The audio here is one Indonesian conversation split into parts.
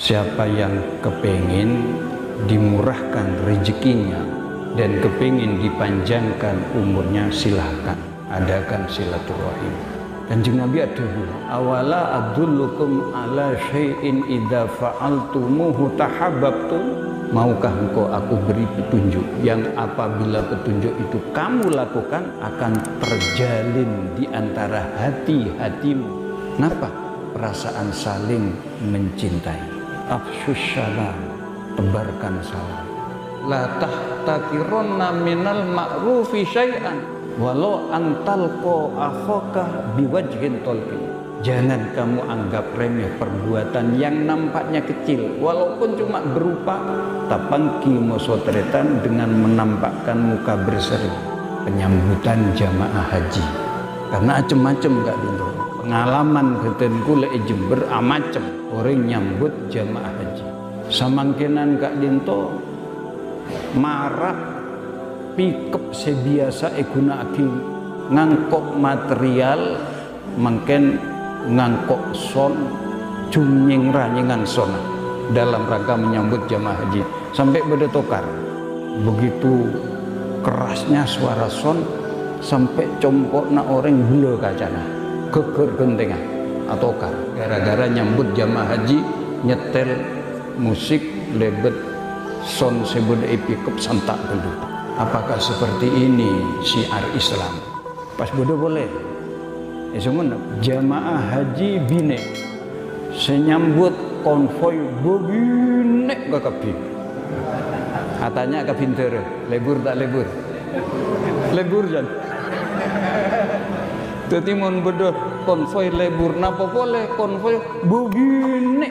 Siapa yang kepingin dimurahkan rezekinya dan kepingin dipanjangkan umurnya, silahkan adakan silaturahim. Kanjeng Nabi ada bilang, awala adullukum ala syai'in idza fa'altumuhu tahabbtum. Maukah engkau aku beri petunjuk yang apabila petunjuk itu kamu lakukan akan terjalin di antara hati-hatimu. Kenapa? Perasaan saling mencintai. Afsyus salam, tebarkan salam. La tahtakironna minal ma'rufi syai'an walau antalqo akhaka biwajhin talqin. Jangan kamu anggap remeh perbuatan yang nampaknya kecil, walaupun cuma berupa tapangki mosotretan dengan menampakkan muka berseri, penyambutan jamaah haji. Karena macem-macem Kak Dinto. Pengalaman ketenku lek Jember amacem orang nyambut jamaah haji. Samangkenan Kak Dinto marak pikep sebiasa gunakake ngangkok material mangken ngangkok son cumnying ranyengan sona dalam rangka menyambut jamaah haji sampai bedetokar. Begitu kerasnya suara son sampai compokna orang bela kacana geger gentengan atau kar gara-gara nyambut jamaah haji nyetel musik lebet son sebut epikop santak dulu. Apakah seperti ini syiar Islam? Pas bodoh boleh. Semua jamaah haji bine senyambut konvoy begini gak kabin. Katanya kabin tere lebur tak lebur. Lebur jan. Jadi mon bodoh konvoy lebur napa boleh konvoy begini.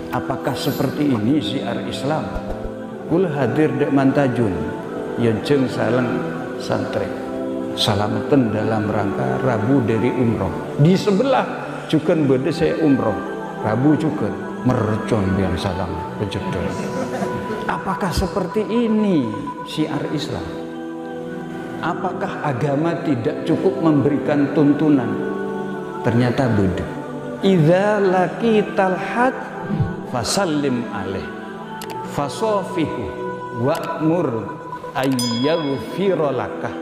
Apakah seperti ini syiar Islam? Kul hadir dek mantajun yenceng salang santri salamatan dalam rangka Rabu dari umroh. Di sebelah juga bede saya umroh Rabu juga mercon biang salam kejedol. Apakah seperti ini syiar Islam? Apakah agama tidak cukup memberikan tuntunan? Ternyata beda. Idza laqital had fasallim alaih fasofihu wa'mur ayyaghfira lakah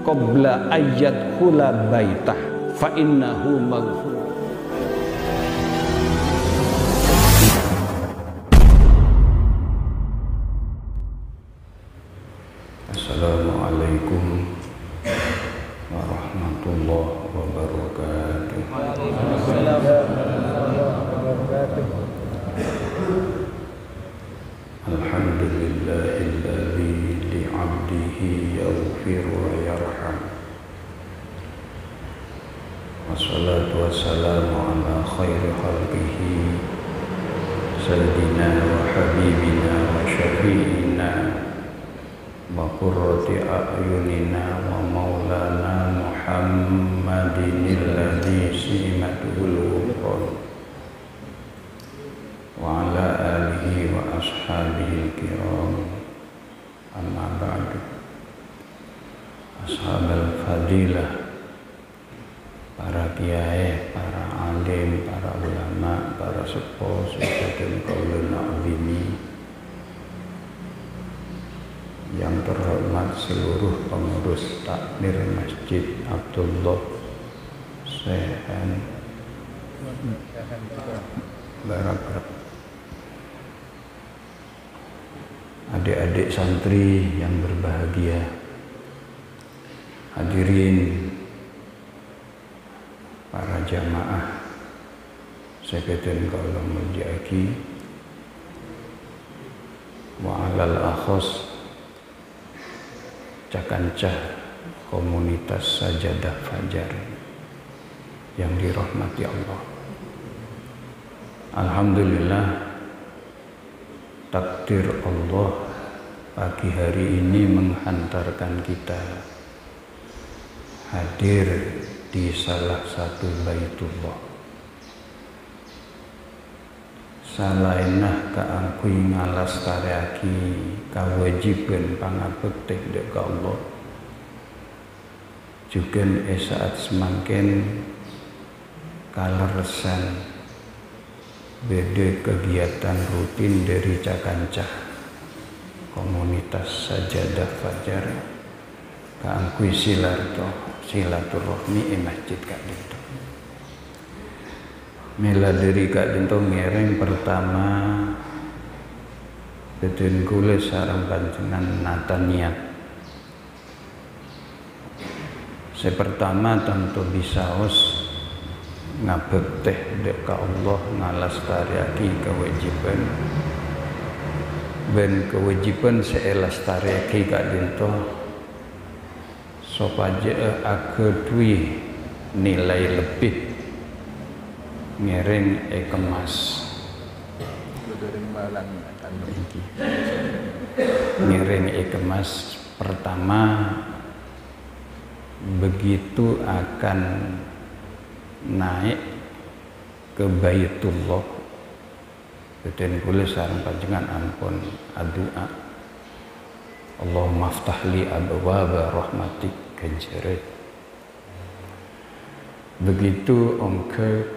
qabla ayyad khula baitah fa innahu maghfur. Assalamualaikum warahmatullahi wabarakatuh. Alhamdulillahilladzi li'abdihi yaghfir wa yarham. Wassalatu wassalamu ala khairi khalqihi sayyidina wa habibina wa syafi'ina wa qurrati a'yunina wa maulana Muhammadin alladzi simatuhul wuqar wa ala alihi wa ashabihi kiram. Amma ba'du. Ashabul fadilah, para kiai, para alim, para ulama, para sepuh, dan kaulun azimi, yang terhormat seluruh pengurus takmir Masjid Abdullah Sehan Barakah, adik-adik santri yang berbahagia, hadirin para jamaah seketen kaulah mulyaki wa alal akhos cakancah komunitas sajadah fajar yang dirahmati Allah. Alhamdulillah, takdir Allah pagi hari ini menghantarkan kita hadir di salah satu Baitullah, salainah kaangkui ngalas tariaki kawajiban pangabekti dek Allah juga saat semakin kaleresan beda kegiatan rutin dari cakancah komunitas sajadah fajar kaangkui silaturahmi masjid kak dinto mila dari kak dinto ngereng pertama beden kule sarang panjenengan nata niat pertama tentu bisaos ngabekteh dek ka Allah ngalastariaki kewajiban ben kewajiban seelastariaki kak dinto sopaja akedui nilai lebih ngereng kemas ngereng kemas pertama begitu akan naik ke Baitullah dan kula sareng panjenengan ampun adua Allahumma aftahli abwaaba rahmatik kanjeret begitu ongke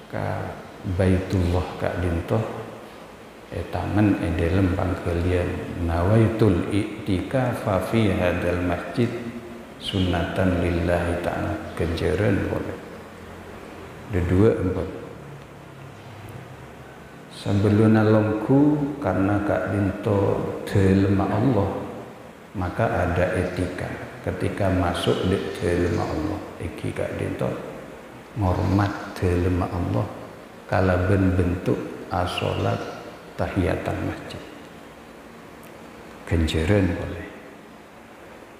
ka Baitullah kak dinto taman dalam pangkalian nawaitul i'tikafa fi hadal masjid sunatan lillahi ta'ala kanjeren boleh dua empat sebelum nalongku karena kak dinto telema Allah maka ada etika ketika masuk di telema Allah iki kak dinto ngormat telema Allah kala bentuk asolat tahiyatan masjid genjeren boleh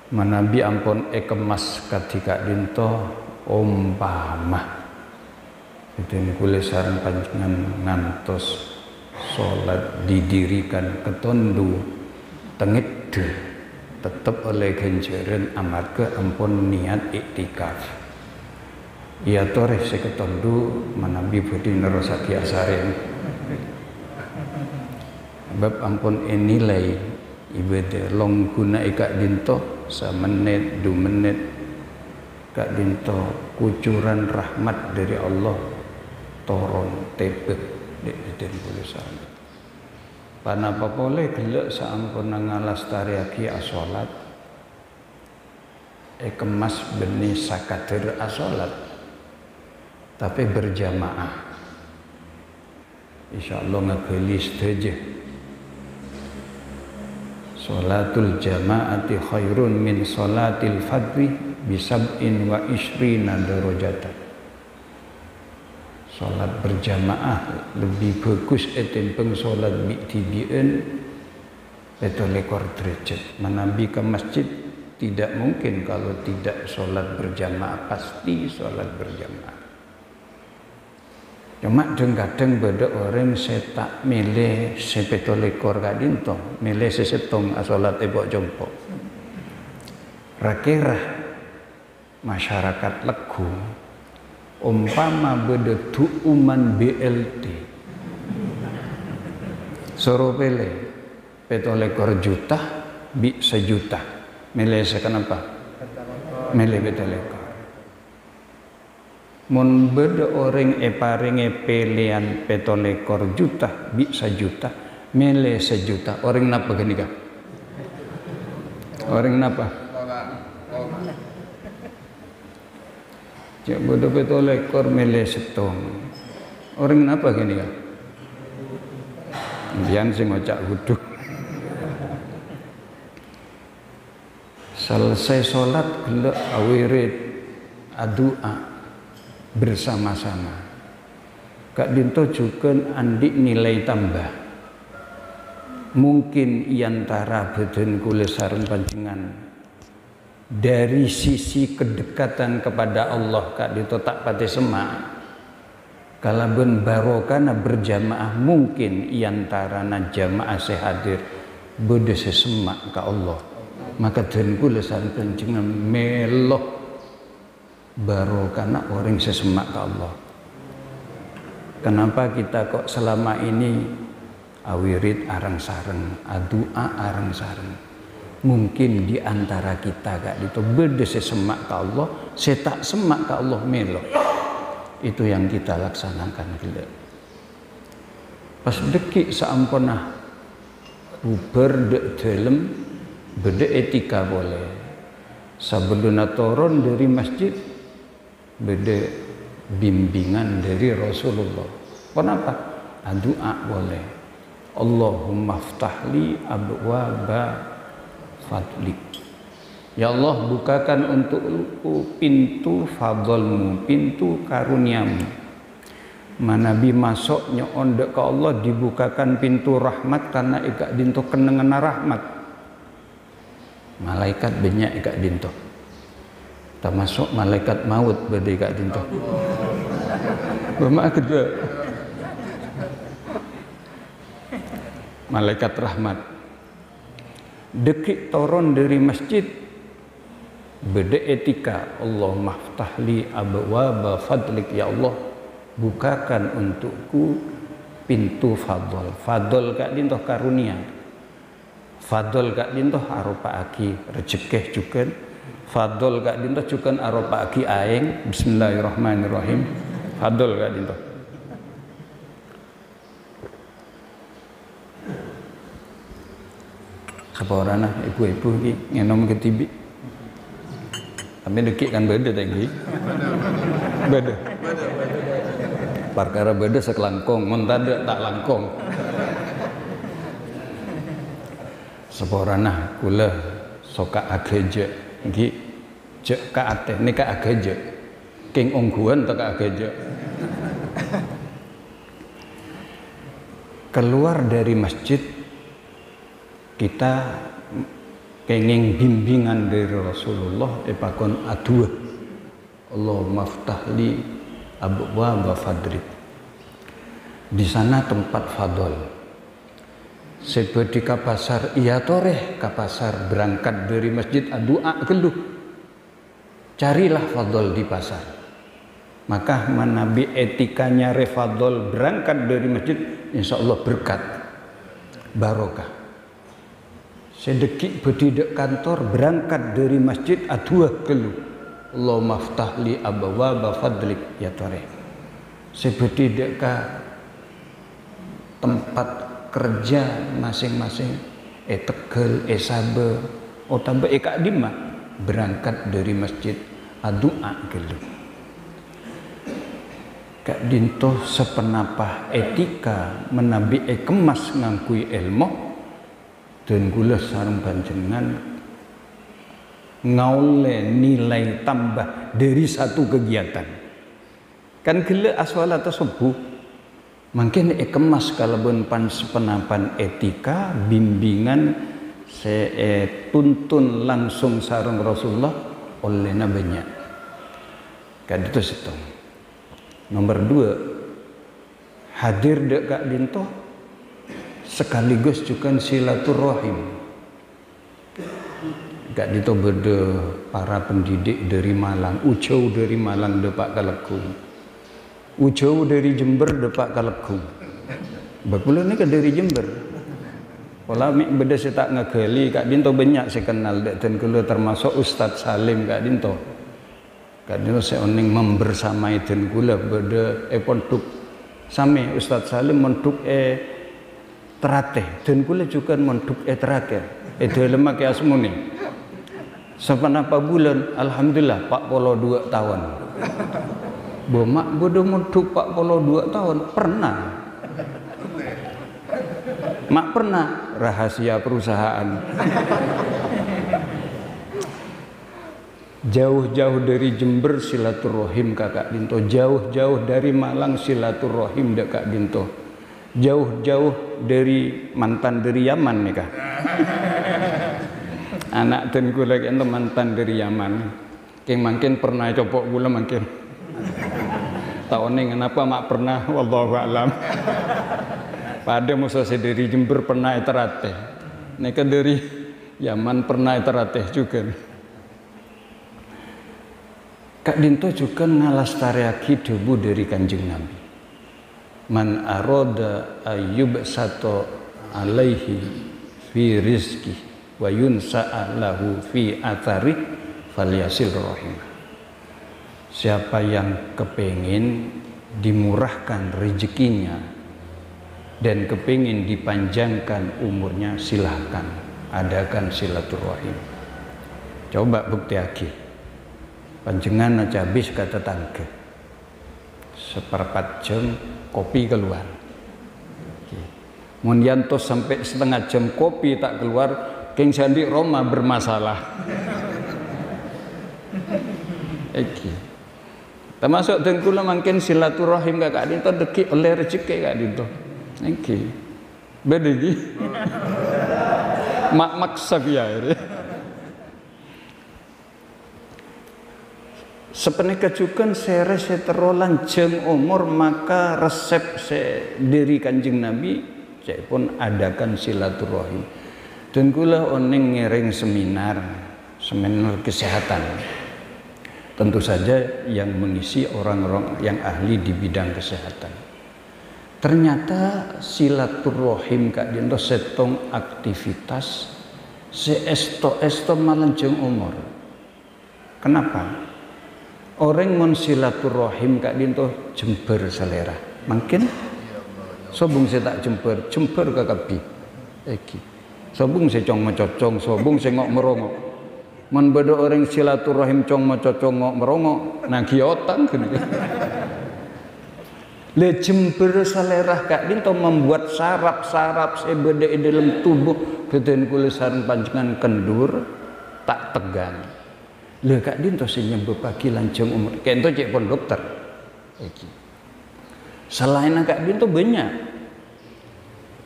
manabi ampun kemas ketika dinto umpama dan kule sareng panjenengan ngantos sholat didirikan ketondu tengit tetap oleh ganjaran amarga ampun niat iktikaf ya toreh seketondu manabi budi nerosaki asarin bab ampun nilai ibadah long guna ikak dinto semenit 2 menit kak dinto kucuran rahmat dari Allah toron tebet den tulisan panapa boleh gelek sampun ngalas tariaki asolat kemas benih sakader asolat tapi berjamaah insyaallah ngegelis saja sholatul jamaati khairun min sholatil fadri bisab'in wa ishrina darajatan sholat berjamaah lebih bagus etimpeng sholat bi'tibi'en betolekor derajat menambi ke masjid tidak mungkin kalau tidak sholat berjamaah pasti sholat berjamaah cuma kadang beda orang setak milih sepetolekor kadinto milih sesetong sholat ebok jompok rakirah masyarakat legu umpama beda tuuman BLT soropele petolekor juta bi sejuta milih sekenapa milih petolekor mun beda orang paringe pilihan petolekor juta bi sejuta milih sejuta orang napa gini kah orang napa cak bodoh petolekor milih setong orang napa gini kah bian sing ngocak huduk selesai sholat gelek awirid adua bersama-sama kak dinto juga andik nilai tambah mungkin iantara beden kule sareng panjenengan dari sisi kedekatan kepada Allah kak dinto tak pati semak kalaben barokana berjamaah mungkin iantarana jamaah sehadir bede sesemak ke Allah maka den kula sareng panjenengan melok barokana orang sesemak ke Allah Kenapa kita kok selama ini awirid arang-sareng, adua arang-sareng? Mungkin di antara kita kak itu beda semak ke Allah, setak semak ke Allah melo. Itu yang kita laksanakan gila. Pas dekik saampunah bubar dek dalam beda etika boleh. Sebelum turun dari masjid beda bimbingan dari Rasulullah. Kenapa? Doa boleh. Allahumma ftahli abwaba fadlik. Ya Allah, bukakan untukku pintu fadlmu, pintu karuniamu. Manabi masuknya ondek ke Allah dibukakan pintu rahmat karena ikak dinto kenengan rahmat. Malaikat banyak ikak dinto. Termasuk malaikat maut berde ikak dinto. Bermak kedua. Malaikat rahmat. Dekik turun dari masjid beda etika. Allahumma ftahli abwaba fadlik. Ya Allah, bukakan untukku pintu fadl. Fadl kak dintoh karunia. Fadl kak dintoh arupa aki rezekih juga. Fadl kak dintoh juga arupa aki aeng. Bismillahirrahmanirrahim. Fadl kak dintoh. Apa orang lah ibu-ibu ni ngenom ke tibi. Kami dekik kan beda tadi. Beda. Perkara beda sekelangkong, mentada tak langkong. Seporana kula soka ageje, ngi jek ka ate ni ka ageje. King ongguan tak ageje. Keluar dari masjid kita kenging bimbingan dari Rasulullah epakon adua. Allahumma ftahli abwaba fadrik. Di sana tempat fadol. Seperti ke pasar iya toreh ke pasar berangkat dari masjid adua keluh. Carilah fadol di pasar. Maka manabi etikanya refadol berangkat dari masjid, insya Allah berkat barokah. Sedekik berdiri kantor berangkat dari masjid adua keluh. Allahumma ftahli abwaba fadlik ya tore. Seperti deka tempat kerja masing-masing Tegal, Sabe, tambah Kak Dima berangkat dari masjid adua keluh. Kak dinto sepenapah etika menabi kemas ngangkui ilmu dan gula sareng panjenengan ngaule nilai tambah dari satu kegiatan. Kan gila aswala tersebut mungkin kemas kalebon pan sepenapan etika bimbingan tuntun langsung sareng Rasulullah oleh nabinya. Kan itu setong. Nomor 2 hadir dek Kak Dinto sekaligus juga silaturahim. Kak Dinto berde para pendidik dari Malang, ujau dari Malang depak Kalekung, ujau dari Jember depak Kalekung. Bakulah ni kan dari Jember. Pola mik beda saya tak ngegeli Kak Dinto banyak saya kenal dek dan kalau termasuk Ustadz Salim Kak Dinto. Kak Dinto saya oning membersamai dan gula beda ponduk sami Ustadz Salim monduk terateh dan gula juga monduk terakhir dalam makai asmuni. Sepanapa bulan alhamdulillah 42 tahun. Bomak bodoh monduk 42 tahun pernah. Mak pernah rahasia perusahaan. Jauh-jauh dari Jember silaturahim Kakak Dinto, jauh-jauh dari Malang silaturahim dek Kak Dinto, jauh-jauh dari mantan dari Yaman nih Kak. Anak dan gue lagi itu mantan dari Yaman. Keng makin pernah copok gula makin. Tahun ini kenapa mak pernah wallahu a'lam. Pada musuh saya dari Jember pernah terateh. Neka dari Yaman pernah terateh juga. Kak Dinto juga ngalastariaki debu dari Kanjeng Nabi. man arada ayyubsata alaihi fi rizki wa yunsa'a lahu fi athari falyasil rahim. Siapa yang kepingin dimurahkan rezekinya dan kepingin dipanjangkan umurnya, silahkan adakan silaturahim. Coba bukti lagi. Panjenengan aja habis kata tangga seperempat jam kopi keluar. Munyanto sampai setengah jam kopi tak keluar, King Sandi Roma bermasalah. Termasuk dengan kula mungkin silaturahim kakak dinto deki oleh rezeki kakak dinto. Iki. Beda iki. Mak maksa ya. Sepenika juga saya terolan jeng umur maka resep diri Kanjeng Nabi saya pun adakan silaturahim. Dan kula oneng ngiring seminar kesehatan. Tentu saja yang mengisi orang-orang yang ahli di bidang kesehatan. Ternyata silaturahim kak dinto setong aktivitas seesto malanjeng umur. Kenapa? Orang mon silaturahim kak dinto jember selera. Mungkin sobung saya tak jember ke kabi. Sobung saya cong macocong, sobung saya ngok merongok. Mon beda orang silaturahim cong macocong ngok merongok, nagi otak gini. Le jember selera kak dinto membuat sarap-sarap sebeda di dalam tubuh beden kulisan panjangan kendur tak tegang. Le kak dinto senyum pagi lanjeng umur. Kento cek pun dokter. Selain kak dinto banyak.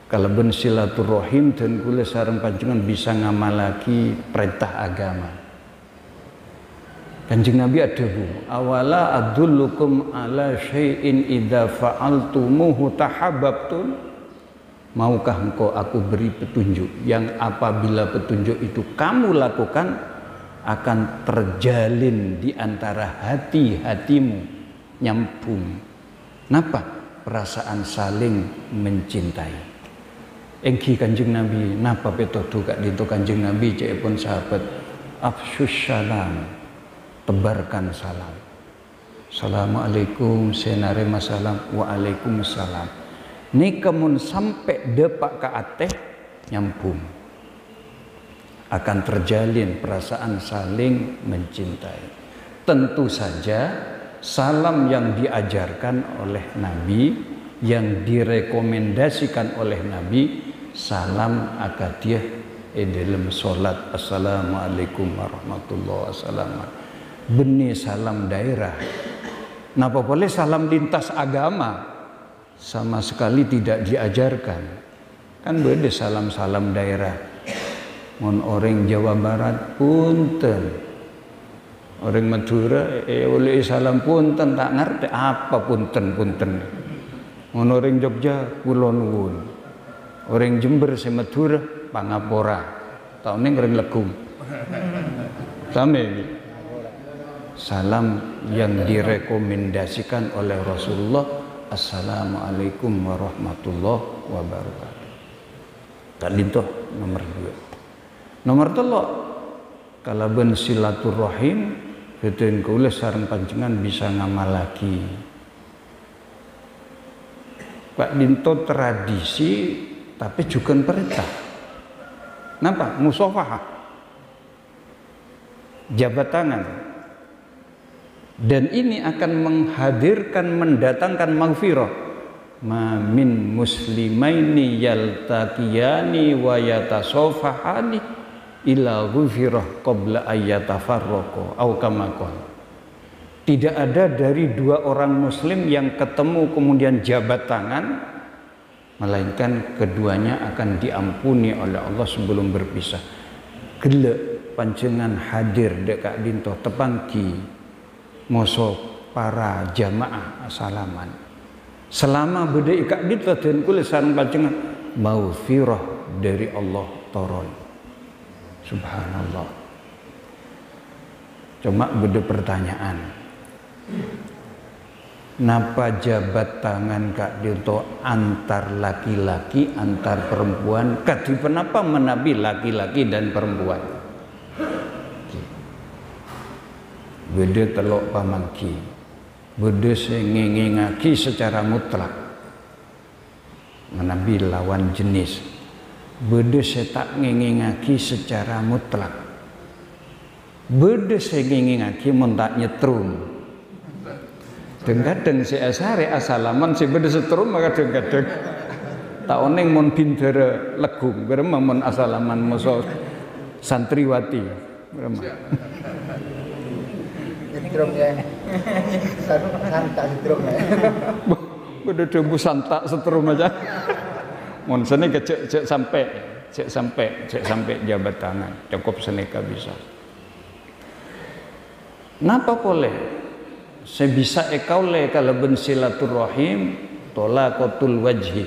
Kalau ben silaturahim dan kula sareng panjenengan bisa ngamalaki perintah agama. Kanjeng Nabi ada bu, awala adullukum ala syai'in idza fa'altumuhu tahabbtum. Maukah engkau aku beri petunjuk yang apabila petunjuk itu kamu lakukan akan terjalin di antara hati-hatimu nyambung. Napa? Perasaan saling mencintai. Engki Kanjeng Nabi napa petodo kak dinto Kanjeng Nabi cek pun sahabat afsyus salam, tebarkan salam. Assalamualaikum senare masalam, waalaikumsalam. Nika mun sampai depak ke ateh nyambung, akan terjalin perasaan saling mencintai. Tentu saja salam yang diajarkan oleh Nabi, yang direkomendasikan oleh Nabi, salam akadiyah dalam sholat assalamualaikum warahmatullahi wabarakatuh. Benih salam daerah. Napa boleh salam lintas agama? Sama sekali tidak diajarkan. Kan beda salam-salam daerah. Mon orang Jawa Barat punten, orang Madura oleh salam punten tak ngerti apa punten. Mon orang Jogja kula nuwun. Orang Jember se Madura pangapora. Taune orang Legum. Same ini. Salam yang direkomendasikan oleh Rasulullah, assalamualaikum warahmatullahi wabarakatuh. Tak lintuh nomor 2. Nomor 3, kalau ben silaturahim betul kula sareng panjenengan bisa ngamal lagi. Pak Dinto tradisi tapi juga perintah. Napa? Musafahah. Jabat tangan. Dan ini akan menghadirkan, mendatangkan maghfirah. Ma min muslimaini yaltaqiyani wa yatasafahani ila ghufirah qabla ayyatafarraqa au kama qala. Tidak ada dari 2 orang muslim yang ketemu kemudian jabat tangan, melainkan keduanya akan diampuni oleh Allah sebelum berpisah. Gelek panjenengan hadir dekat dinto tepangki moso para jamaah salaman. Selama beda ikak dinto dan kulisan panjenengan maghfirah dari Allah toron. Subhanallah. Cuma beda pertanyaan. napa jabat tangan Kak Dinto antar laki-laki antar perempuan kadi penapa menabi laki-laki dan perempuan beda telok pamangki beda ngengengaki secara mutlak menabi lawan jenis beda tak ngengengaki secara mutlak beda ngengengaki mun tak nyetrum kadang si asare asalaman si beda setrum maka kadang tak oneng mon bindara legung berema mon asalaman moso santriwati berema setrum ya santak setrum ya beda dembu santak setrum aja mon sene cek sampai jabat tangan cukup seneka bisa napa boleh sebisa ekaule kalau ben silaturahim tolaqatul wajhi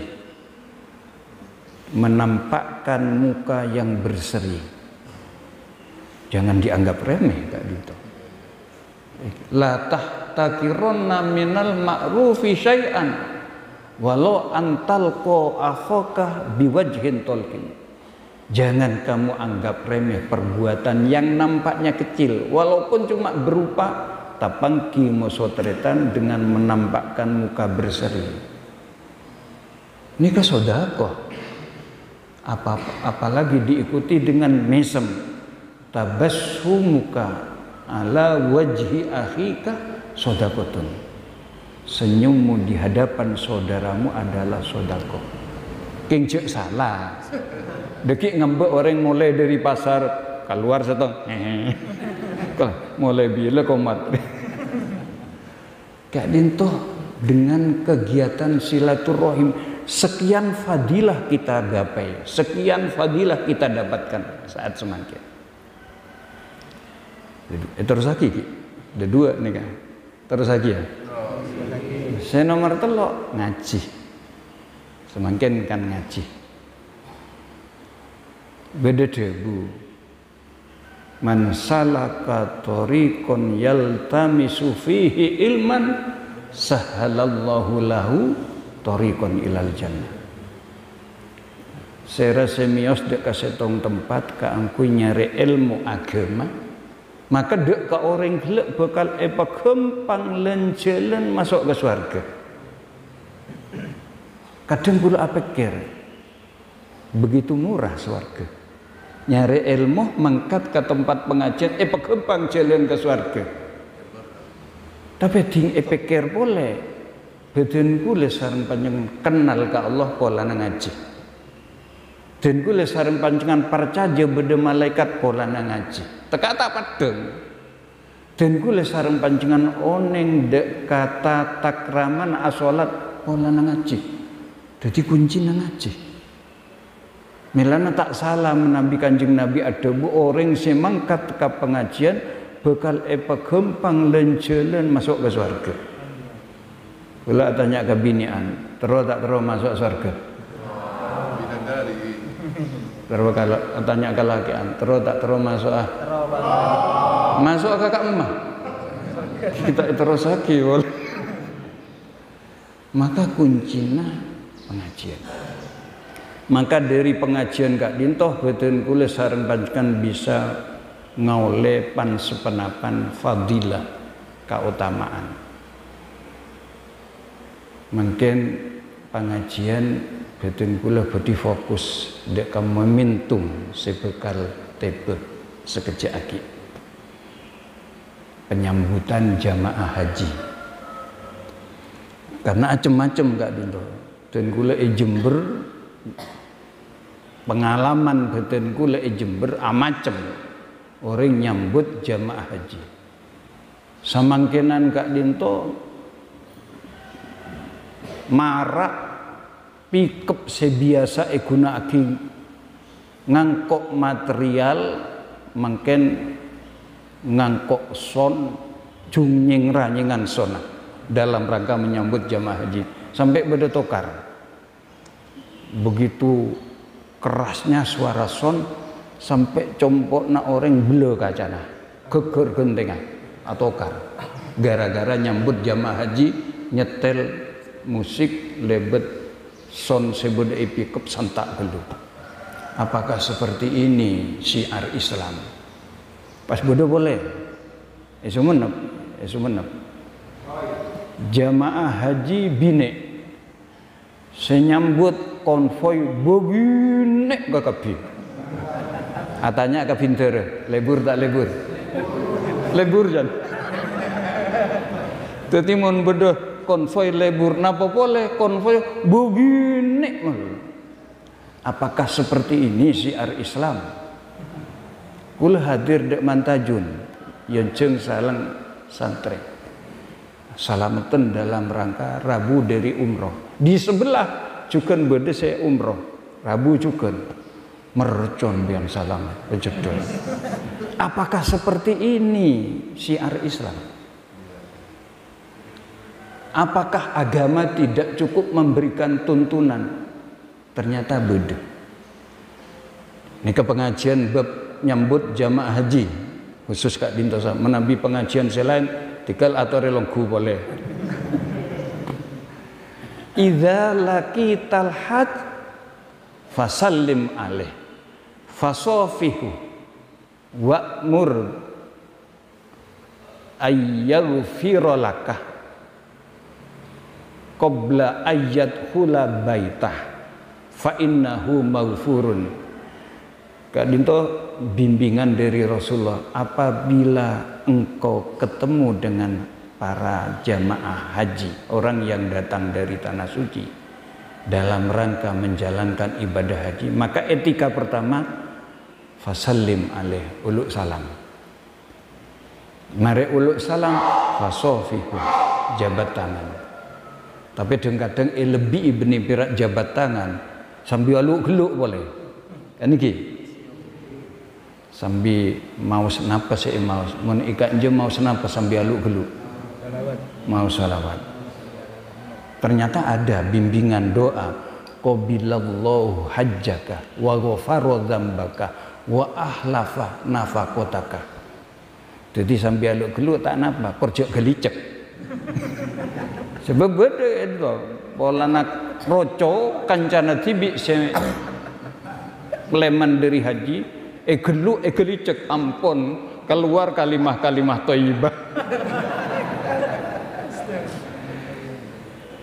menampakkan muka yang berseri jangan dianggap remeh Kak Dito la tahtakirunna minal ma'rufi syai'an walau antalqa akhaka biwajhin talqin jangan kamu anggap remeh perbuatan yang nampaknya kecil walaupun cuma berupa tapangki mosotretan dengan menampakkan muka berseri. Ini kesodakoh. Apalagi diikuti dengan mesem. Tabassumuka ala wajhi akhika sodakotun. Senyummu di hadapan saudaramu adalah sodakoh. Kengcek salah. Dekik ngembek orang mulai dari pasar keluar setong. Mulai bila komat Kak Dinto dengan kegiatan silaturahim sekian fadilah kita gapai sekian fadilah kita dapatkan saat semakin terus lagi ada dua nih kan terus lagi ya saya nomor telok ngaji semakin kan ngaji beda debu man salaka tariqan yaltamisu fihi ilman sahalallahu lahu tariqan ilal jannah sera semios dek kasetong tempat ka angku nyari ilmu agama maka dek ka orang gelek bakal gempang lenjelen masuk ke surga kadang kula pikir begitu murah surga nyari ilmu mangkat ke tempat pengajian gempang jalan ke surga tapi ding pikir boleh beden kula sareng panjenengan kenal ke Allah pola ngaji den kula sareng panjenengan percaya beda malaikat pola ngaji teka tak padeng den kula sareng panjenengan oneng dek kata takraman asolat pola ngaji jadi kunci ngaji Milana tak salah menabi Kanjeng Nabi ada bu orang semangkat ke pengajian bakal gempang lenjelen masuk ke surga. Bila tanya ke binian, terus tak terus masuk surga. Terus kalau tanya ke lakian, terus tak terus masuk masuk ke kakak emak. Kita terus lagi boleh. Maka kuncinya pengajian. Maka dari pengajian Kak Dinto beten kula sareng panjenengan bisa ngaule pan sepenapan fadilah keutamaan. Mungkin pengajian beten kula bodi fokus dek momentum sebekal tebe sekejap lagi penyambutan jamaah haji. Karena macam-macam Kak Dinto. Dan kula Jember pengalaman beten kula Jember amacem orang nyambut jamaah haji samangkenan Kak Dinto marak pikep sebiasa gunakake ngangkok material mangken ngangkok son jungnying ranyengan sona dalam rangka menyambut jamaah haji sampai beda tokar begitu kerasnya suara son sampai compokna orang belo kacana geger gentengan atau kar gara-gara nyambut jamaah haji nyetel musik lebet son sebut pickup santak gelu. Apakah seperti ini syiar Islam? Pas bodoh boleh. Sumenep. Jamaah haji bine senyambut konvoy begini ke kabi. Atanya ke pinter, lebur tak lebur? Lebur jan. Tetimun bedah konvoy lebur, napa boleh konvoy begini? Apakah seperti ini syiar Islam? Kula hadir dek mantajun, yenceng salang santri. Salamatan dalam rangka Rabu dari umroh. Di sebelah cukan beda saya umroh. Rabu cukan mercon biang salam pejedol. Apakah seperti ini syiar Islam? Apakah agama tidak cukup memberikan tuntunan? Ternyata beda. Ini ke pengajian bab nyambut jamaah haji khusus Kak Dinto menabi pengajian selain tikal atau relongku boleh. Idza laqital hajj fasallim alaih fasafihu wa'mur ayyaghfira lakah qabla ayyadkhula baitah fa innahu maghfurun. Kak Dinto bimbingan dari Rasulullah, apabila engkau ketemu dengan para jamaah haji, orang yang datang dari tanah suci dalam rangka menjalankan ibadah haji, maka etika pertama fasallim alaih, uluk salam. Mari uluk salam, fasofihu, jabat tangan. Tapi kadang lebih ibni pirak jabat tangan sambil uluk geluk boleh. Kan iki sambil mau senapa saya mau ikat je mau senapa sambil aluk geluk mau salawat. Ternyata ada bimbingan doa qabilallahu hajjaka wa ghafara dzambaka wa ahlafa nafaqataka. Jadi sambil aluk geluk tak napa kerja gelicek. Sebab beda itu pola nak roco kancana tibi se leman dari haji geluk gelicek ampun keluar kalimah-kalimah thayyibah.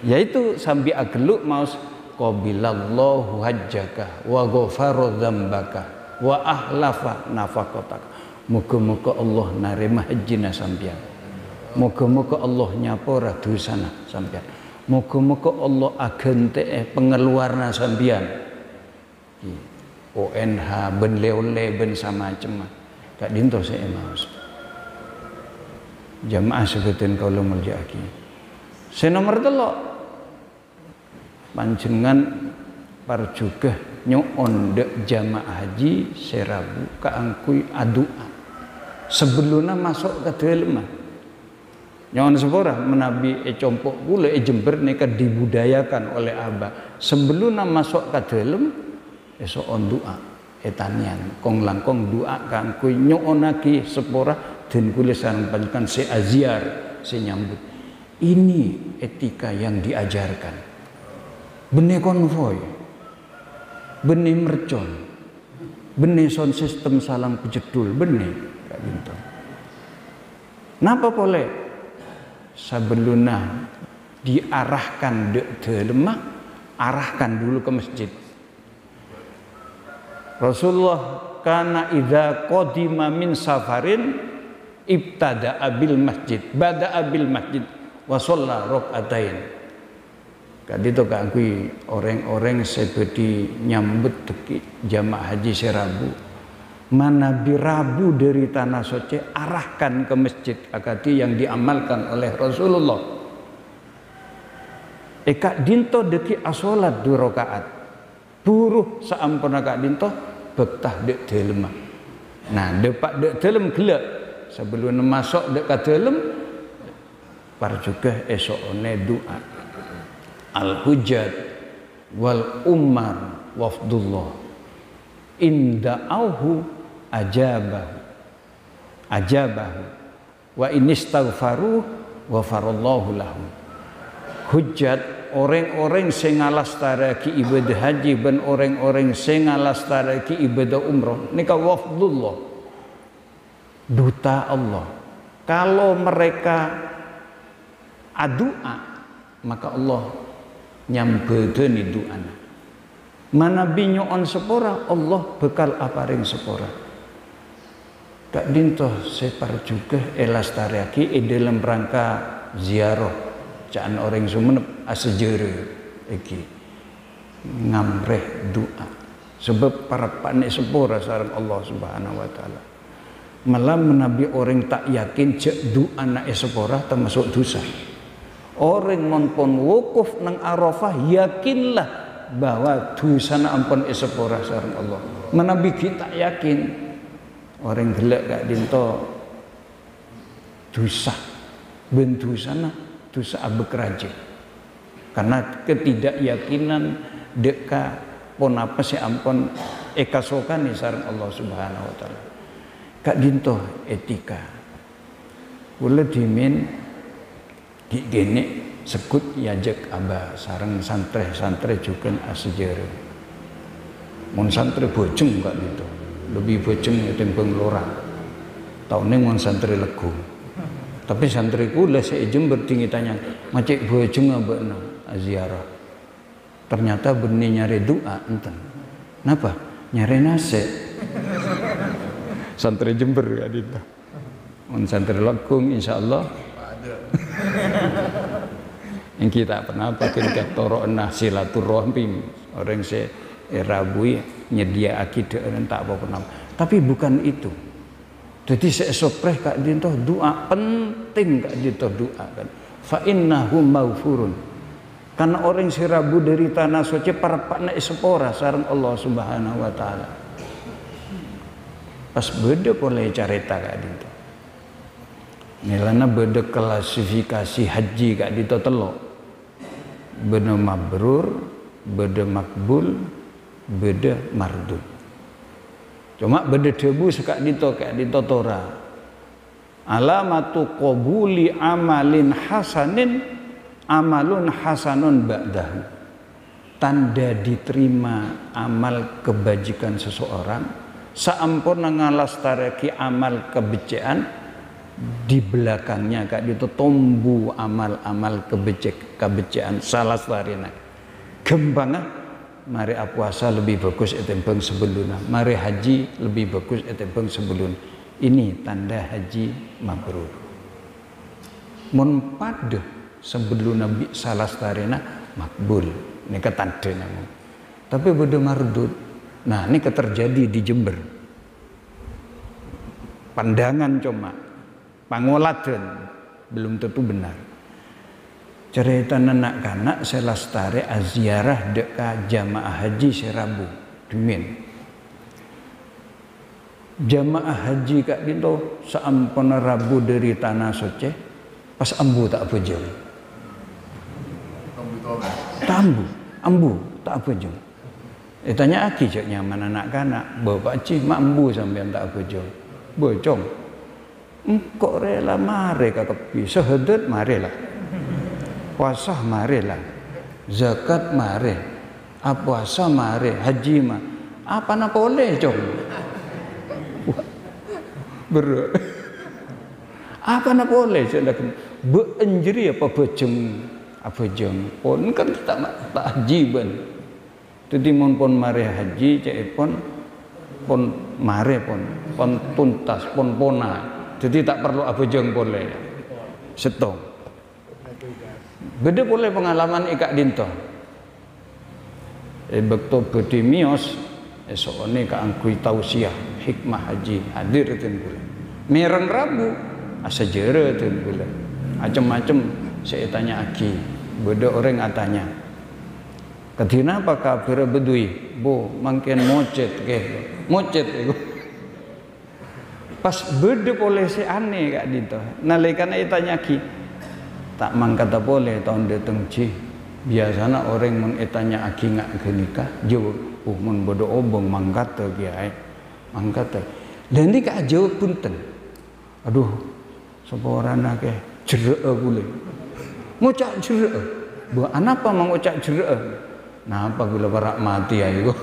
Yaitu sambil ageluk maus qabilallahu hajjaka wa ghafara dzambaka wa ahlafa nafaqataka. Muga-muga Allah narima hajina sampeyan. Muga-muga Allah nyapora dosana sampeyan. Muga-muga Allah agente pengeluarna sampeyan. ONH ben leole ben sama macam Kak Dinto saya maus jamaah sebutin kalau muljaki saya nomor telok panjenengan parjugah nyoon dek jamaah haji serabu kaangkui adua sebelumnya masuk ke dalam nyoon sepora menabi compok pula jember neka dibudayakan oleh abah sebelumnya masuk ke dalam esok on doa etanian kong langkong doa kang kui nyoonaki sepora dan kulisan panjangkan se aziar se nyambut. Ini etika yang diajarkan. Bene konvoy, bene mercon, bene sound system salang pejedul, bene Kak Dinto. Napa boleh sebelumnya diarahkan de lemah, arahkan dulu ke masjid. Rasulullah kana idza qadima min safarin ibtada abil masjid bada abil masjid wa shalla rakaatain. Kadito kaangkui orang-orang seperti nyambut jamaah haji serabu manabi Rabu dari tanah suci arahkan ke masjid akati yang diamalkan oleh Rasulullah. Kak Dinto deki asolat 2 rakaat buruh saampuna Kak Dinto betah dek dalam. Nah, depak dek dalam gelak sebelum masuk dek ke dalam parjugah esokne doa al-hujjat wal ummar wafdullah inda auhu ajabahu wa inistaghfaru wa farallahu lahum. hujat orang-orang sing ngalastarake ibadah haji ben orang-orang sing ngalastarake ibadah umroh nika wafdullah, duta Allah. Kalau mereka adua maka Allah nyambedeni duana. Manabi nyoon sepora Allah bekal aparing sepora. Kak dintoh separ juga elastariaki dalam rangka ziarah caan orang Sumenep asejere iki ngamreh doa sebab para panik sepora sareng Allah Subhanahu wa taala. Malah menabi orang tak yakin cek doa anak sepora termasuk dosa. Orang monpon wukuf nang Arafah yakinlah bahwa dosana ampun sepora sareng Allah. Menabi kita yakin orang gelek gak dinto dosa bentu sana dosa abekraje karena ketidakyakinan deka pon apa sih ampun ekasokan nih sareng Allah Subhanahu wa taala. Kak dinto etika boleh dimin gini sekut yajek aba sareng santre juga asejere mun santre bojeng gak dinto lebih bojeng timbang lora tahunnya mon santri legu tapi santriku lah saya Jember tinggi tanya macet bojeng apa no ziarah ternyata benih nyari doa enten kenapa nyari nasi santri Jember ya itu mon santri legung insyaallah yang kita pernah pakai ketoro silaturahmi orang saya rabui nyedia akidah dan tak apa pernah tapi bukan itu. Jadi saya sopreh kak dintoh doa penting kak dintoh doa kan fa innahu maghfurun karena orang sirabu dari tanah suci para pakna sepora sareng Allah Subhanahu wa taala pas beda boleh carita kak dintoh nilana beda klasifikasi haji kak dintoh telok beda mabrur beda makbul beda mardud. Cuma beda debu sekak dito kayak dito tora. Alamatu qabuli amalin hasanun ba'dahu. Tanda diterima amal kebajikan seseorang saampun ngalastareki amal kebejikan di belakangnya kak dito tombu amal-amal kebejikan salah sarina. Gembanga mari puasa lebih bagus etembang sebelumnya, mari haji lebih bagus etembang sebelum. Ini tanda haji mabrur. Mun pada sebelum Nabi salah starina makbul. Ini ketanda namun. Tapi beda mardud. Nah ini terjadi di Jember. Pandangan cuma pangoladan belum tentu benar. Cerita anak kanak selastare aziarah deka jamaah haji serabu dimin jamaah haji kak dinto saampun rabu dari tanah suci pas ambu tak bojong ambu tak bojong tanya aki cak nyaman anak kanak bapak cih mak ambu sampean tak bojong kok rela mare kakepi sehedet mare lah puasa mare lah, zakat mare, puasa mare, haji mah, apa nak boleh cong? Ber, apa nak boleh cong? Beenjeri apa bejeng, pon kan tak haji ban. Jadi pon mare haji, cek pon mare pon tuntas, pon pona. Jadi tak perlu bejeng boleh, setong. Beda boleh pengalaman ikak dinto. Bekto bedi mios esok ini keangkui tausiah hikmah haji hadir itu boleh. Mereng rabu asajere itu boleh. Macam-macam saya tanya aki. Beda orang katanya. Kedina apa kafir bedui? Bo mangken mocet ke? Mocet itu. Pas beda boleh si aneh kak dinto. Nalikan saya tanya aki. Tak mangkata boleh tahun datang cih biasanya orang mun etanya aki ngak genikah jawab mun bodo obong mangkata kiai mangkata dan ini kak jawab punten aduh sapa orana ke jerek boleh ngocak jerek Bu, anapa mengucap jeruk? Napa gula barak mati ayo.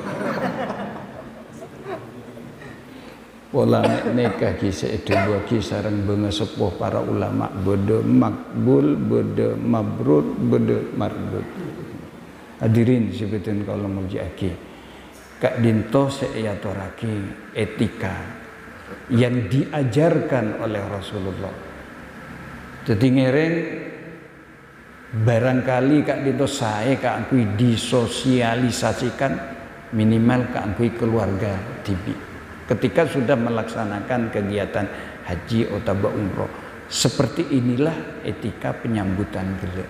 Pola nikah kisah dua sareng benga sepuh para ulama bede makbul, bede mabrur, bede mardut. Hadirin sebutin kalau muljaki. Kak Dinto seyatoraki etika yang diajarkan oleh Rasulullah. Jadi ngereng barangkali Kak Dinto saya Kak Angkui disosialisasikan minimal Kak Angkui keluarga tibi. Ketika sudah melaksanakan kegiatan haji atau umroh, seperti inilah etika penyambutan gele.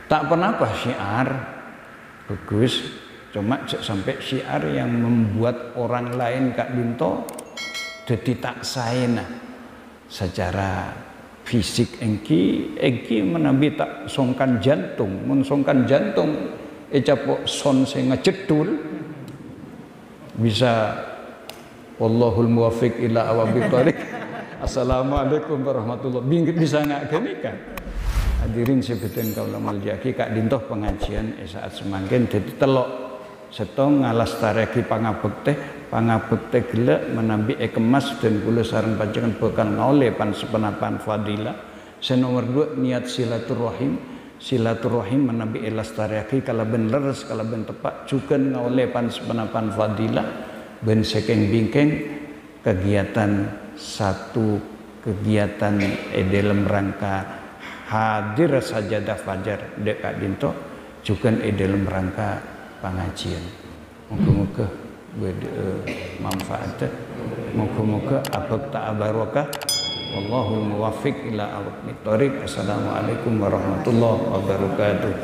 Tak pernah apa syiar bagus, cuma sampai syiar yang membuat orang lain Kak Dinto jadi tak saena secara fisik engki menabi tak songkan jantung, mensongkan jantung capok son sing ngecedul bisa. Wallahul muwaffiq ila aqwamit thoriq. Assalamualaikum warahmatullahi wabarakatuh. Bisa nggak gini kan? Hadirin sebutin kaula muljaki Kak Dinto pengajian saat semangkin jadi telok setong ngalas tareki pangabekte gelek menambi kemas dan kula sareng panjenengan bakal ngoleh pan sepenapan fadilah. Nomor 2 niat silaturahim menambi elastareki kalau ben leres kalau ben tepak juga ngoleh pan sepenapan fadilah. Ben sekeng bingkeng kegiatan dalam rangka hadir sajadah fajar dek Kak Dinto juga dalam rangka pengajian. Moga-moga manfaat, moga-moga abad tak barokah. Wallahul muwaffiq ila aqwamit thoriq. Assalamualaikum warahmatullahi wabarakatuh.